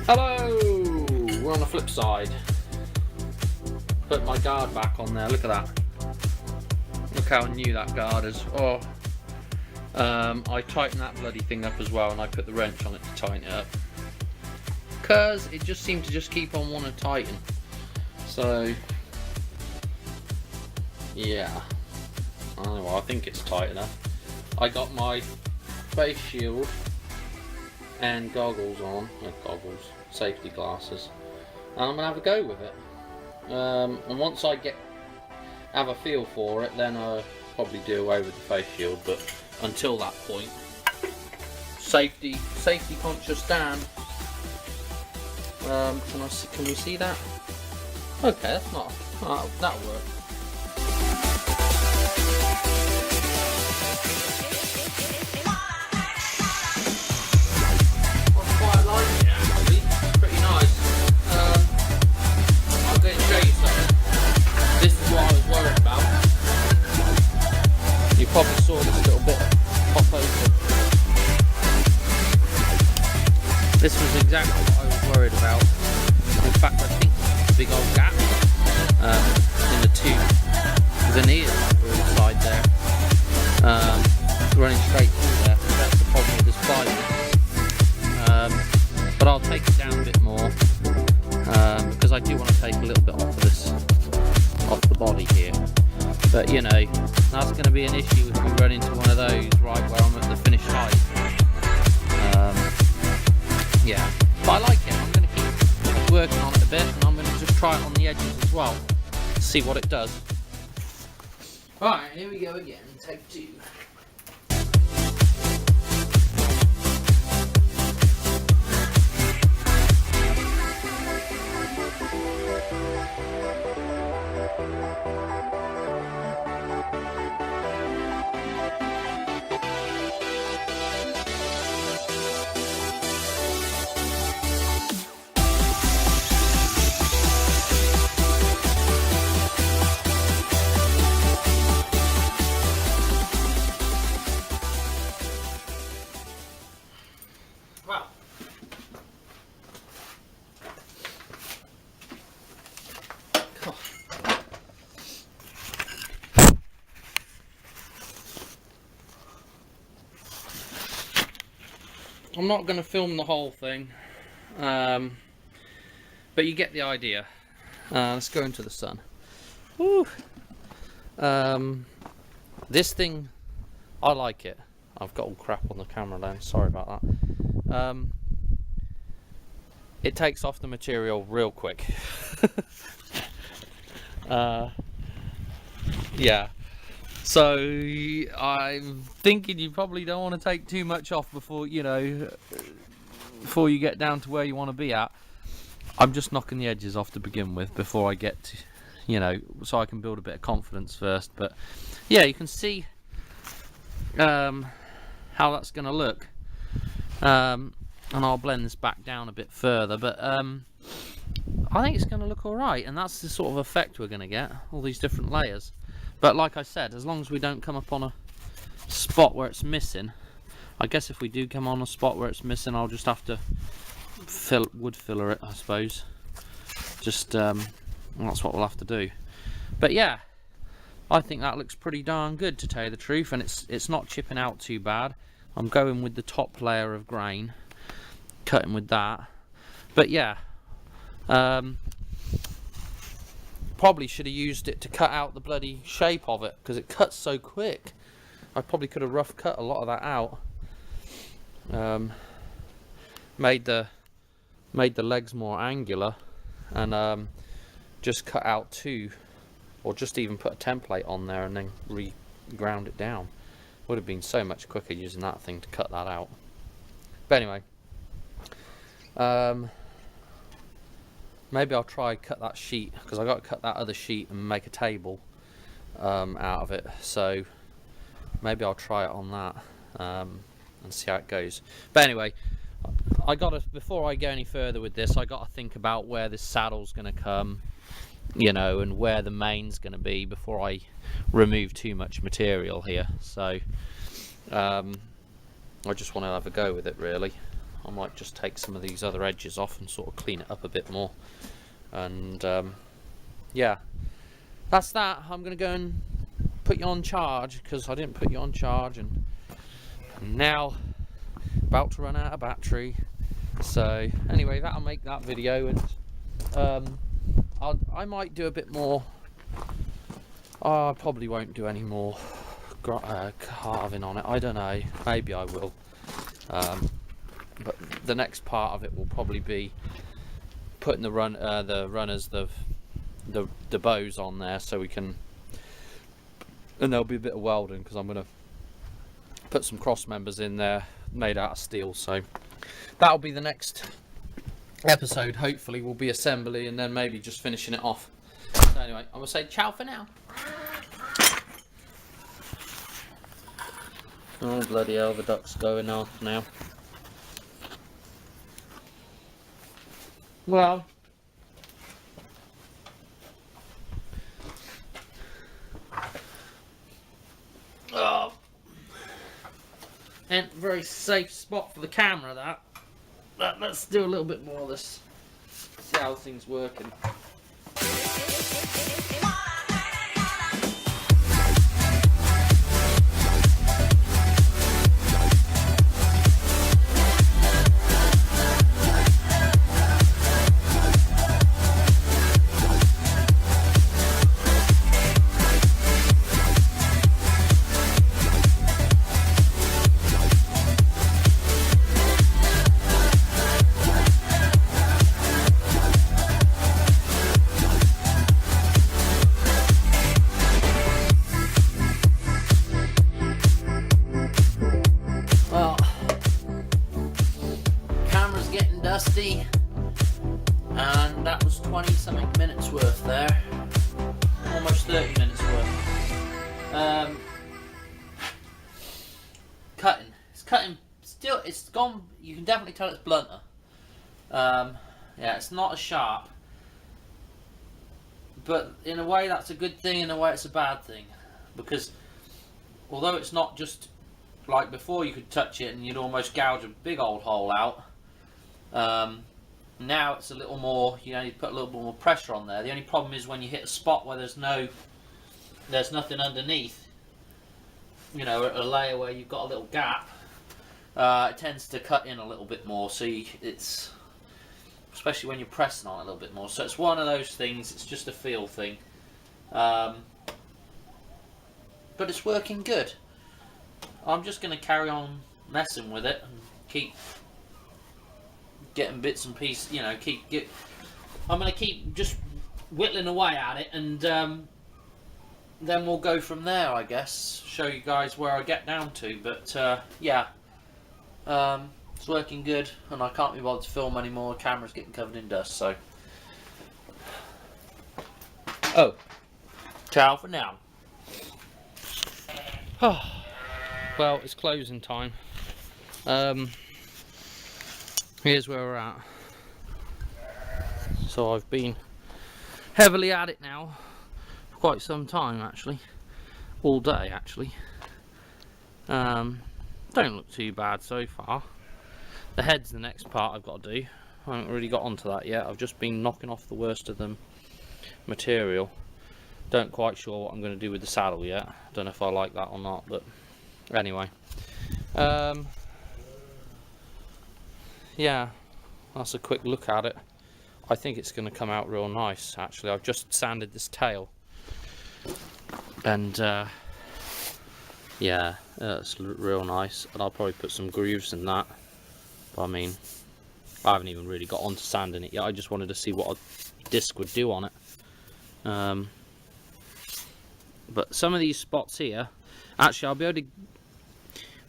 Hello! We're on the flip side. Put my guard back on there, look at that. Look how new that guard is. Oh. I tightened that bloody thing up as well, and I put the wrench on it to tighten it up. Because it just seemed to just keep on wanting to tighten. So, yeah. I think it's tight enough. I got my face shield and goggles on, safety glasses, and I'm gonna have a go with it. And once I have a feel for it, then I'll probably do away with the face shield. But until that point, safety conscious Dan. Can we see that? Okay, that's not. That'll work. Probably saw this little bit pop open. This was exactly what I was worried about. In fact, I think a big old gap in the two veneers that were inside there, running straight through there. That's the problem with this plywood. But I'll take it down a bit more because I do want to take a little bit off the body here. But you know, that's going to be an issue if we run into one of those right where I'm at the finished height. Yeah, but I like it. I'm going to keep working on it a bit, and I'm going to just try it on the edges as well, see what it does. Right, here we go again, take two. I'm not going to film the whole thing, but you get the idea. Let's go into the sun. Woo. This thing, I like it. I've got all crap on the camera lens, sorry about that. It takes off the material real quick. Yeah. So I'm thinking you probably don't want to take too much off before you get down to where you want to be at. I'm just knocking the edges off to begin with before I get to, so I can build a bit of confidence first. But yeah, you can see how that's going to look, and I'll blend this back down a bit further. But I think it's going to look all right, and that's the sort of effect we're going to get, all these different layers. But like I said, as long as we don't come up on a spot where it's missing, I guess if we do come on a spot where it's missing, I'll just have to wood filler it, I suppose. Just that's what we'll have to do. But yeah, I think that looks pretty darn good, to tell you the truth, and it's not chipping out too bad. I'm going with the top layer of grain, cutting with that. But yeah, probably should have used it to cut out the bloody shape of it, because it cuts so quick. I probably could have rough cut a lot of that out. Made the legs more angular, and just cut out two, or just even put a template on there and then ground it down. Would have been so much quicker using that thing to cut that out. But anyway, maybe I'll try cut that sheet, because I got to cut that other sheet and make a table out of it. So maybe I'll try it on that and see how it goes. But anyway, before I go any further with this, I got to think about where this saddle's going to come, and where the main's going to be before I remove too much material here. So I just want to have a go with it, really. I might just take some of these other edges off and sort of clean it up a bit more. And yeah, that's that. I'm gonna go and put you on charge, because I didn't put you on charge, and now about to run out of battery. So anyway, that'll make that video. And I might do a bit more. I probably won't do any more carving on it. I don't know, maybe I will. But the next part of it will probably be putting the runners, the bows on there, so we can, and there'll be a bit of welding, because I'm going to put some cross members in there made out of steel. So that'll be the next episode. Hopefully we'll be assembly and then maybe just finishing it off. So anyway, I'm going to say ciao for now. Oh bloody hell, the duck's going off now. Well, oh, and very safe spot for the camera, that. Let's do a little bit more of this, see how things working. Dusty, and that was 20 something minutes worth there, almost 30 minutes worth. It's still, it's gone, you can definitely tell it's blunter. Yeah, it's not as sharp, but in a way that's a good thing, in a way it's a bad thing, because although it's not just like before, you could touch it and you'd almost gouge a big old hole out. Now it's a little more, you need to put a little bit more pressure on there. The only problem is when you hit a spot where there's nothing underneath, you know, a layer where you've got a little gap, it tends to cut in a little bit more, so it's, especially when you're pressing on it a little bit more. So it's one of those things, it's just a feel thing, but it's working good. I'm just going to carry on messing with it and keep getting bits and pieces, you know, I'm going to keep just whittling away at it, and then we'll go from there, I guess. Show you guys where I get down to, but yeah, it's working good, and I can't be bothered to film anymore. The camera's getting covered in dust, so. Oh, ciao for now. Well, it's closing time. Here's where we're at. So I've been heavily at it now for quite some time, actually, all day actually. Don't look too bad so far. The head's the next part I've got to do. I haven't really got onto that yet. I've just been knocking off the worst of the material. Don't quite sure what I'm going to do with the saddle yet. Don't know if I like that or not, but anyway. Yeah, that's a quick look at it. I think it's going to come out real nice, actually. I've just sanded this tail, and yeah, it's real nice, and I'll probably put some grooves in that. But I mean, I haven't even really got onto sanding it yet. I just wanted to see what a disc would do on it. But some of these spots here, actually I'll be able to,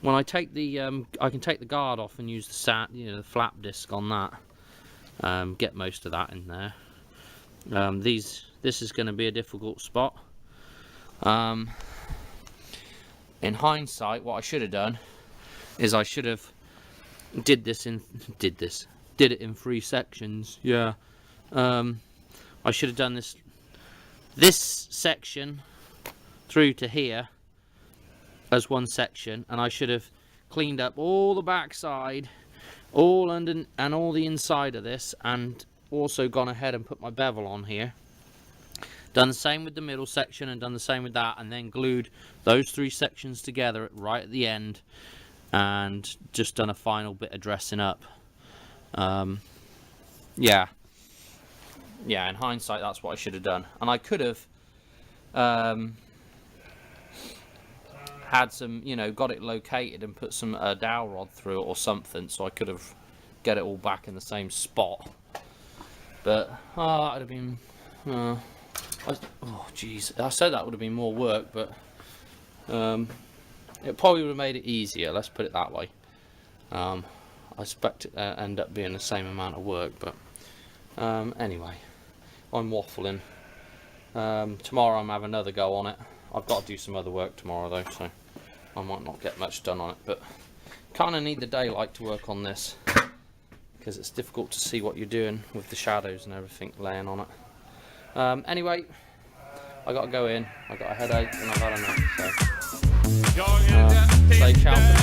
when I take the I can take the guard off and use the the flap disc on that. Get most of that in there. This is going to be a difficult spot. In hindsight, what I should have done is I should have did it in 3 sections. Yeah. I should have done this section through to here as one section, and I should have cleaned up all the backside all under and all the inside of this, and also gone ahead and put my bevel on here. Done the same with the middle section and done the same with that, and then glued those 3 sections together right at the end, and just done a final bit of dressing up. Yeah, in hindsight, that's what I should have done. And I could have had some, got it located and put some dowel rod through it or something, so I could have get it all back in the same spot. But that would have been oh jeez, I said that would have been more work, but it probably would have made it easier, let's put it that way. I expect it to end up being the same amount of work, but anyway, I'm waffling. Tomorrow I'm having another go on it. I've got to do some other work tomorrow though, so I might not get much done on it, but kind of need the daylight to work on this, because it's difficult to see what you're doing with the shadows and everything laying on it. Anyway, I got to go in. I got a headache and I've had enough, so say ciao for